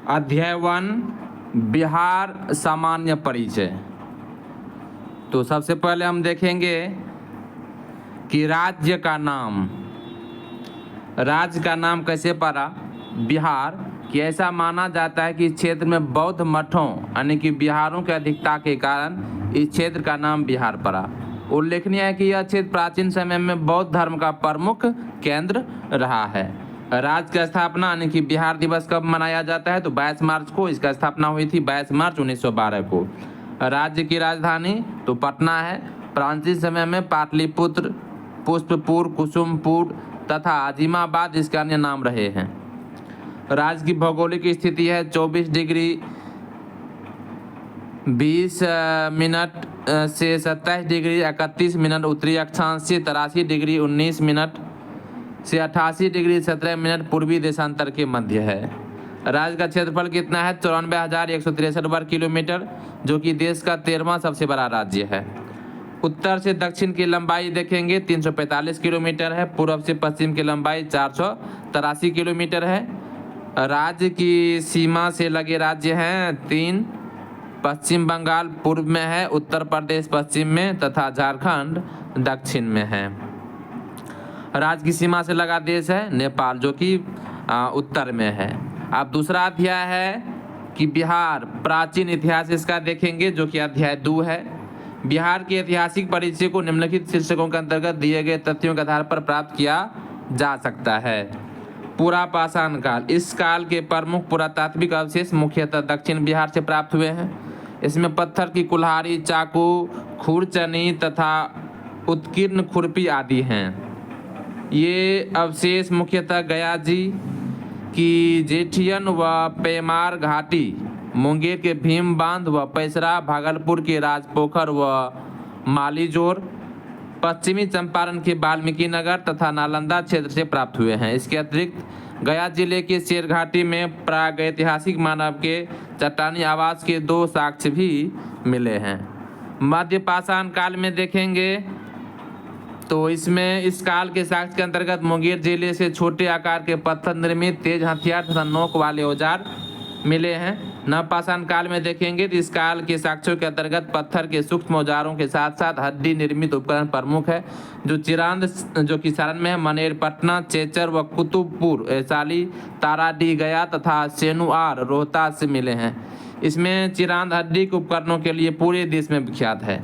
अध्याय 1 बिहार सामान्य परिचय। तो सबसे पहले हम देखेंगे कि राज्य का नाम। राज्य का नाम कैसे पड़ा? बिहार, कि ऐसा माना जाता है कि इस क्षेत्र में बौद्ध मठों यानी कि बिहारों की अधिकता के कारण इस क्षेत्र का नाम बिहार पड़ा। उल्लेखनीय है कि यह क्षेत्र प्राचीन समय में बौद्ध धर्म का प्रमुख केंद्र रहा है। राज्य की स्थापना यानी कि बिहार दिवस कब मनाया जाता है? तो 22 मार्च को इसका स्थापना हुई थी, 22 मार्च 1912 को। राज्य की राजधानी तो पटना है। प्राचीन समय में पाटलिपुत्र, पुष्पपुर, कुसुमपुर तथा अजीमाबाद इसके अन्य नाम रहे हैं। राज्य की भौगोलिक स्थिति है 24 डिग्री 20 मिनट से 27 डिग्री 31 मिनट उत्तरी अक्षांश से, 83 डिग्री 19 मिनट से 88 डिग्री 17 मिनट पूर्वी देशांतर के मध्य है। राज्य का क्षेत्रफल कितना है? 94,163 वर्ग किलोमीटर, जो कि देश का 13वां सबसे बड़ा राज्य है। उत्तर से दक्षिण की लंबाई देखेंगे 345 किलोमीटर है। पूर्व से पश्चिम की लंबाई 483 किलोमीटर है। राज्य की सीमा से लगे राज्य हैं 3। पश्चिम बंगाल पूर्व में है, उत्तर प्रदेश पश्चिम में तथा झारखंड दक्षिण में है। राज्य की सीमा से लगा देश है नेपाल, जो कि उत्तर में है। अब दूसरा अध्याय है कि बिहार प्राचीन इतिहास इसका देखेंगे, जो कि अध्याय 2 है। बिहार के ऐतिहासिक परिचय को निम्नलिखित शीर्षकों के अंतर्गत दिए गए तथ्यों के आधार पर प्राप्त किया जा सकता है। पुरापाषाण काल, इस काल के प्रमुख पुरातात्विक अवशेष मुख्यतः दक्षिण बिहार से प्राप्त हुए हैं। इसमें पत्थर की कुल्हाड़ी, चाकू, खुरचनी तथा उत्कीर्ण खुरपी आदि हैं। ये अवशेष मुख्यतः गयाजी की जेठियन व पेमार घाटी, मुंगेर के भीम बांध व पैसरा, भागलपुर के राजपोखर व मालीजोर, पश्चिमी चंपारण के वाल्मीकि नगर तथा नालंदा क्षेत्र से प्राप्त हुए हैं। इसके अतिरिक्त गया जिले के शेर घाटी में प्रागैतिहासिक मानव के चट्टानी आवास के 2 साक्ष्य भी मिले हैं। मध्य पाषाण काल में देखेंगे तो इसमें इस काल के साक्ष्य के अंतर्गत मुंगेर जिले से छोटे आकार के पत्थर निर्मित तेज हथियार तथा नोक वाले औजार मिले हैं। नवपाषाण काल में देखेंगे तो इस काल के साक्ष्यों के अंतर्गत पत्थर के सूक्ष्म औजारों के साथ साथ हड्डी निर्मित उपकरण प्रमुख है, जो चिरांद जो कि सारण में है, मनेर, पटना, चेचर व कुतुबपुर, वैशाली, ताराडीह, गया तथा सेनुआर, रोहतास से मिले हैं। इसमें चिरांद हड्डी के उपकरणों के लिए पूरे देश में विख्यात है।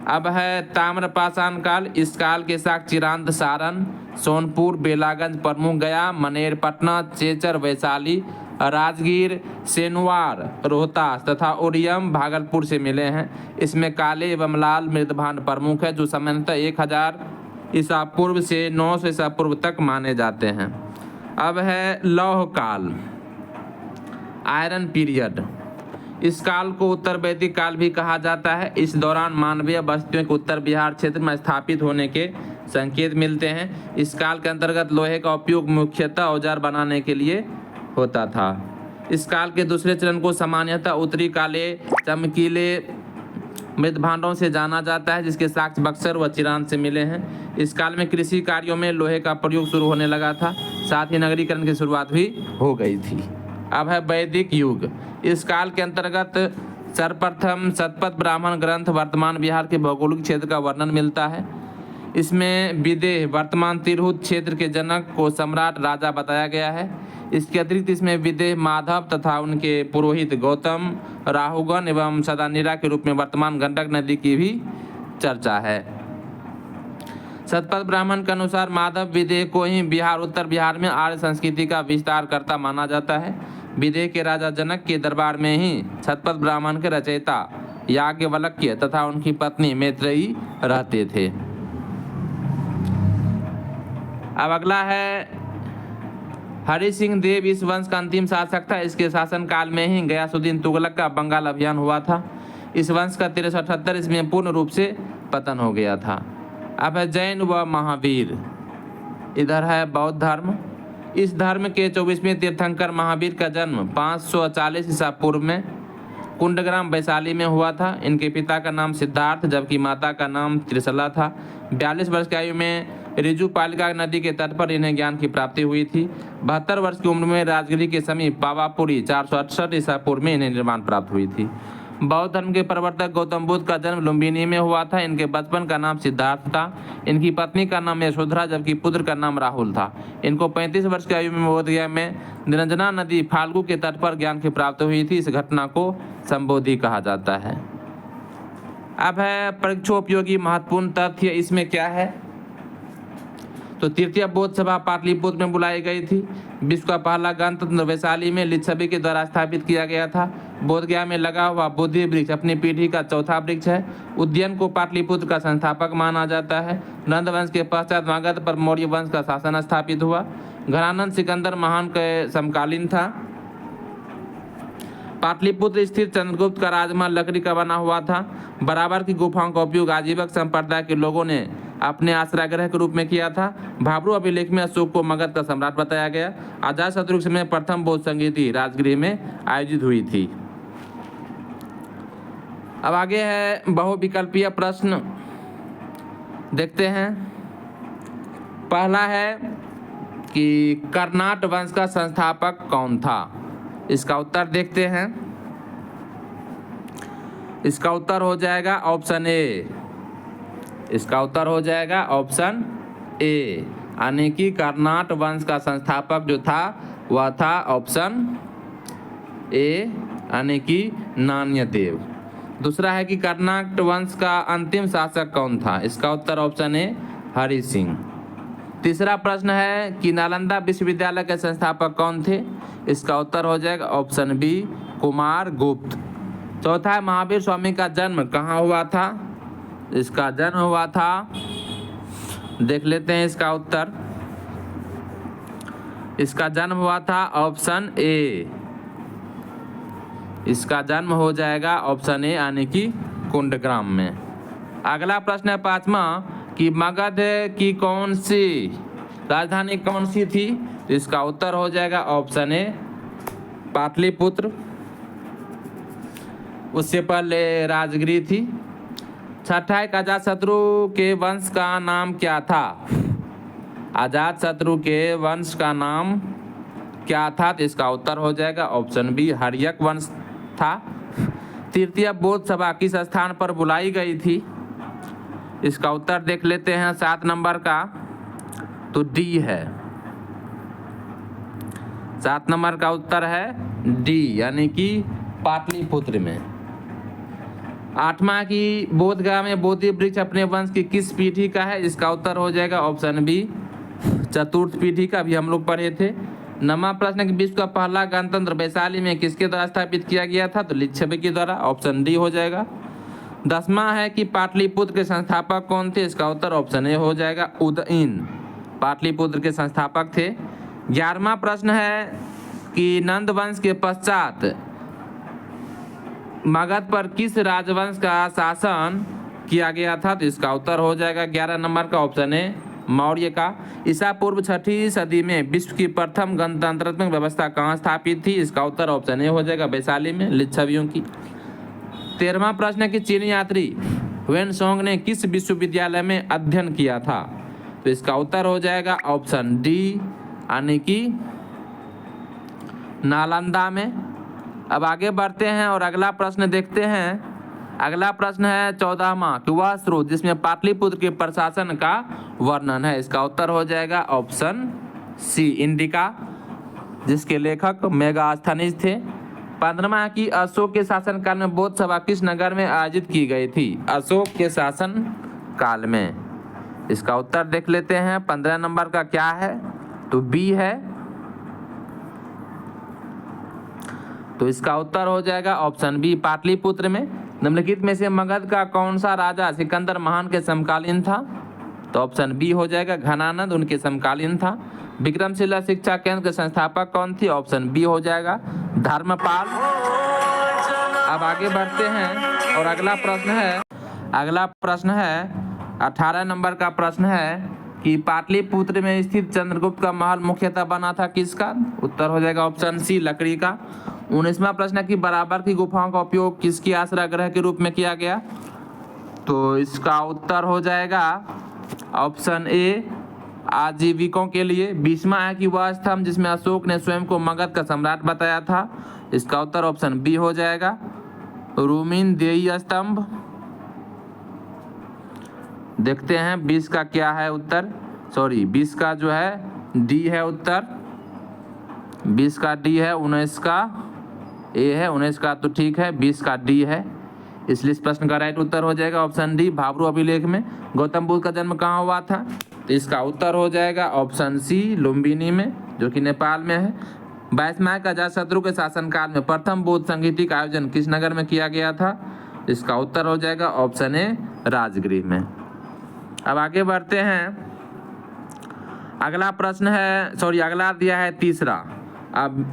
अब है ताम्रपाषाण काल, इस काल के साक्ष्य चिरांद सारण, सोनपुर, बेलागंज प्रमुख, गया, मनेर, पटना, चेचर, वैशाली, राजगीर, सेनुआर, रोहतास तथा उरियम, भागलपुर से मिले हैं। इसमें काले एवं लाल मृदभांड प्रमुख है, जो सामान्यतः 1000 ईसा पूर्व से 900 ईसा पूर्व तक माने जाते हैं। अब है लौह काल, आयरन पीरियड। इस काल को उत्तर वैदिक काल भी कहा जाता है। इस दौरान मानवीय बस्तियों के उत्तर बिहार क्षेत्र में स्थापित होने के संकेत मिलते हैं। इस काल के अंतर्गत लोहे का उपयोग मुख्यतः औजार बनाने के लिए होता था। इस काल के दूसरे चरण को सामान्यतः उत्तरी काले चमकीले मृदभांडों से जाना जाता है, जिसके साक्ष्य बक्सर व चिरांद से मिले हैं। इस काल में कृषि कार्यों में लोहे का प्रयोग शुरू होने लगा था, साथ ही नगरीकरण की शुरुआत भी हो गई थी। अब है वैदिक युग। इस काल के अंतर्गत सर्वप्रथम शतपथ ब्राह्मण ग्रंथ वर्तमान बिहार के भौगोलिक क्षेत्र का वर्णन मिलता है। इसमें विदेह वर्तमान तिरहुत क्षेत्र के जनक को सम्राट राजा बताया गया है। इसके अतिरिक्त इसमें विदेह माधव तथा उनके पुरोहित गौतम, राहुगण एवं सदानीरा के रूप में वर्तमान गंडक नदी की भी चर्चा है। शतपथ ब्राह्मण के अनुसार माधव विदेह को ही बिहार उत्तर बिहार में आर्य संस्कृति का विस्तार करता माना जाता है। विदेह के राजा जनक के दरबार में ही शतपथ ब्राह्मण के रचयिता याज्ञवल्क्य तथा उनकी पत्नी मैत्रेयी रहते थे। अब अगला है हरि सिंह देव, इस वंश का अंतिम शासक था। इसके शासन काल में ही गयासुद्दीन तुगलक का बंगाल अभियान हुआ था। इस वंश का 1378 ईस्वी में पूर्ण रूप से पतन हो गया था। अब है जैन व महावीर। इधर है बौद्ध धर्म। इस धर्म के 24वें तीर्थंकर महावीर का जन्म 540 ईसा पूर्व में कुंडग्राम वैशाली में हुआ था। इनके पिता का नाम सिद्धार्थ जबकि माता का नाम त्रिशला था। 42 वर्ष की आयु में रिजुपालिका नदी के तट पर इन्हें ज्ञान की प्राप्ति हुई थी। 72 वर्ष की उम्र में राजगिरी के समीप पावापुरी 468 ईसा पूर्व में इन्हें निर्माण प्राप्त हुई थी। बौद्ध धर्म के प्रवर्तक गौतम बुद्ध का जन्म लुम्बिनी में हुआ था। इनके बचपन का नाम सिद्धार्थ था। इनकी पत्नी का नाम यशोधरा जबकि पुत्र का नाम राहुल था। इनको 35 वर्ष की आयु में बोधगया में निरंजना नदी फाल्गु के तट पर ज्ञान की प्राप्ति हुई थी। इस घटना को संबोधि कहा जाता है। अब है परीक्षा उपयोगी महत्वपूर्ण तथ्य, इसमें क्या है? तो तृतीय बौद्ध सभा पाटलिपुत्र में बुलाई गई थी। विश्व का पहला गणतंत्र वैशाली में लिच्छवी के द्वारा स्थापित किया गया था। बोधगया में लगा हुआ बोधि वृक्ष अपनी पीढ़ी का चौथा वृक्ष है। उद्यान को पाटलिपुत्र का संस्थापक माना जाता है। नंद वंश के पश्चात मगध पर मौर्य वंश का शासन स्थापित हुआ। घरानंद सिकंदर महान के समकालीन था। पाटलिपुत्र स्थित चंद्रगुप्त का राजमहल लकड़ी का बना हुआ था। बराबर की गुफाओं का उपयोग आजीवक संप्रदाय के लोगों ने अपने आश्रयगृह के रूप में किया था। भाब्रू अभिलेख में अशोक को मगध का सम्राट बताया गया। अजातशत्रु के समय प्रथम बौद्ध संगीति राजगृह में आयोजित हुई थी। अब आगे है बहुविकल्पीय प्रश्न, देखते हैं। पहला है कि कर्नाट वंश का संस्थापक कौन था? इसका उत्तर देखते हैं। इसका उत्तर हो जाएगा ऑप्शन ए। इसका उत्तर हो जाएगा ऑप्शन ए, यानी कि कर्नाट वंश का संस्थापक जो था वह था ऑप्शन ए, यानी कि नान्यदेव। दूसरा है कि कर्नाट वंश का अंतिम शासक कौन था? इसका उत्तर ऑप्शन ए, हरि सिंह। तीसरा प्रश्न है कि नालंदा विश्वविद्यालय के संस्थापक कौन थे? इसका उत्तर हो जाएगा ऑप्शन बी, कुमार गुप्त। चौथा है महावीर स्वामी का जन्म कहाँ हुआ था? इसका जन्म हुआ था, देख लेते हैं इसका उत्तर। इसका जन्म हुआ था ऑप्शन ए। इसका जन्म हो जाएगा ऑप्शन ए, यानी कि कुंडग्राम में। अगला प्रश्न है पांचवा कि मगध की कौन सी राजधानी कौन सी थी? इसका उत्तर हो जाएगा ऑप्शन ए, पाटलिपुत्र। उससे पहले राजगिरी थी। छठा है अजातशत्रु के वंश का नाम क्या था? अजातशत्रु के वंश का नाम क्या था? तो इसका उत्तर हो जाएगा ऑप्शन बी, हर्यक वंश था। तृतीय बौद्ध सभा किस स्थान पर बुलाई गई थी? इसका उत्तर देख लेते हैं 7 नंबर का, तो डी है। 7 नंबर का उत्तर है डी, यानी कि पाटलिपुत्र में। 8वां की बोधगया में बोधि वृक्ष अपने वंश की किस पीढ़ी का है? इसका उत्तर हो जाएगा ऑप्शन बी, चतुर्थ पीढ़ी का, भी हम लोग पढ़े थे। 9वां प्रश्न कि विश्व का पहला गणतंत्र वैशाली में किसके द्वारा स्थापित किया गया था? तो लिच्छवी के द्वारा, ऑप्शन डी हो जाएगा। 10वां है कि पाटलिपुत्र के संस्थापक कौन थे? इसका उत्तर ऑप्शन ए हो जाएगा, उदयन पाटलिपुत्र के संस्थापक थे। 11वां प्रश्न है कि नंद वंश के पश्चात मगध पर किस राजवंश का शासन किया गया था? तो इसका उत्तर हो जाएगा 11 नंबर का, ऑप्शन ए, मौर्य का। ईसा पूर्व 6वीं सदी में विश्व की प्रथम गणतंत्रात्मक व्यवस्था कहाँ स्थापित थी? इसका उत्तर ऑप्शन ए हो जाएगा, वैशाली में, लिच्छवियों की। 13वां प्रश्न है कि चीनी यात्री ह्वेनसांग ने किस विश्वविद्यालय में अध्ययन किया था? तो इसका उत्तर हो जाएगा ऑप्शन डी, यानी कि नालंदा में। अब आगे बढ़ते हैं और अगला प्रश्न देखते हैं। अगला प्रश्न है 14वां कि वह स्रोत जिसमें पाटलिपुत्र के प्रशासन का वर्णन है। इसका उत्तर हो जाएगा ऑप्शन सी, इंडिका, जिसके लेखक मेगास्थनीज थे। 15वां की अशोक के शासन काल में बौद्ध सभा किस नगर में आयोजित की गई थी? अशोक के शासन काल में। इसका उत्तर देख लेते हैं। 15 नंबर का क्या है? तो बी है। तो इसका उत्तर हो जाएगा ऑप्शन बी, पाटलिपुत्र में। निम्नलिखित में से मगध का कौन सा राजा सिकंदर महान के समकालीन था? तो ऑप्शन बी हो जाएगा, घनानंद उनके समकालीन था। विक्रमशिला शिक्षा केंद्र के संस्थापक कौन थी? ऑप्शन बी हो जाएगा, धर्मपाल। अब आगे बढ़ते हैं और अगला प्रश्न है 18 नंबर का प्रश्न है कि पाटलिपुत्र में स्थित चंद्रगुप्त का महल मुख्यतः बना था किसका? उत्तर हो जाएगा ऑप्शन सी, लकड़ी का। 19वां प्रश्न है कि बराबर की गुफाओं का उपयोग किसकी आश्रय गृह के रूप में किया गया? तो इसका उत्तर हो जाएगा ऑप्शन ए, आजीविकों के लिए। 20वां है कि वह स्तंभ जिसमें अशोक ने स्वयं को मगध का सम्राट बताया था। इसका उत्तर ऑप्शन बी हो जाएगा, रूमिन देई स्तंभ। देखते हैं 20 का क्या है उत्तर, 20 का जो है डी है उत्तर, 20 का डी है, 19 का ए है, 19 का तो ठीक है, 20 का डी है, इसलिए इस प्रश्न का राइट उत्तर हो जाएगा ऑप्शन डी, भाब्रू अभिलेख में। गौतम बुद्ध का जन्म कहाँ हुआ था, तो इसका उत्तर हो जाएगा ऑप्शन सी, लुम्बिनी में, जो कि नेपाल में है। 22वां का अजातशत्रु के शासनकाल में प्रथम बौद्ध संगीति का आयोजन किस नगर में किया गया था, इसका उत्तर हो जाएगा ऑप्शन ए, राजगृह में। अब आगे बढ़ते हैं, अगला प्रश्न है, अगला दिया है तीसरा। अब